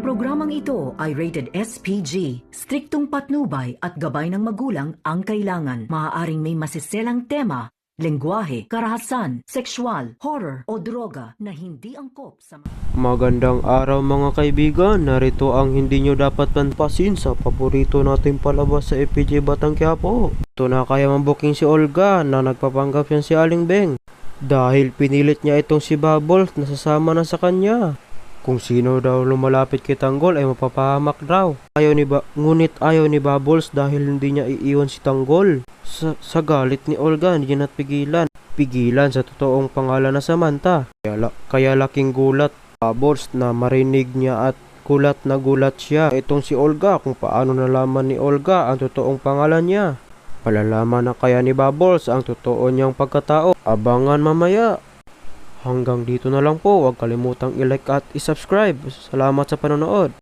Ang programang ito ay rated SPG. Striktong patnubay at gabay ng magulang ang kailangan. Maaaring may masiselang tema, lengguwahe, karahasan, sexual, horror o droga na hindi angkop sa... Magandang araw mga kaibigan, narito ang hindi nyo dapat panpasin sa paborito nating palabas sa FPJ Batang Quiapo. Ito na kaya mabuking si Olga na nagpapanggap yan si Aling Beng dahil pinilit niya itong si Bubbles na sasama na sa kanya. Kung sino daw lumalapit kay Tanggol ay mapapahamak daw. Ngunit ayaw ni Bubbles dahil hindi niya iiwan si Tanggol. Sa galit ni Olga, hindi niya pigilan sa totoong pangalan na Samantha. Kaya laking gulat Bubbles na marinig niya at gulat na gulat siya. Itong si Olga kung paano nalaman ni Olga ang totoong pangalan niya. Palalaman na kaya ni Bubbles ang totoo niyang pagkatao. Abangan mamaya. Hanggang dito na lang po, huwag kalimutang i-like at i-subscribe. Salamat sa panonood.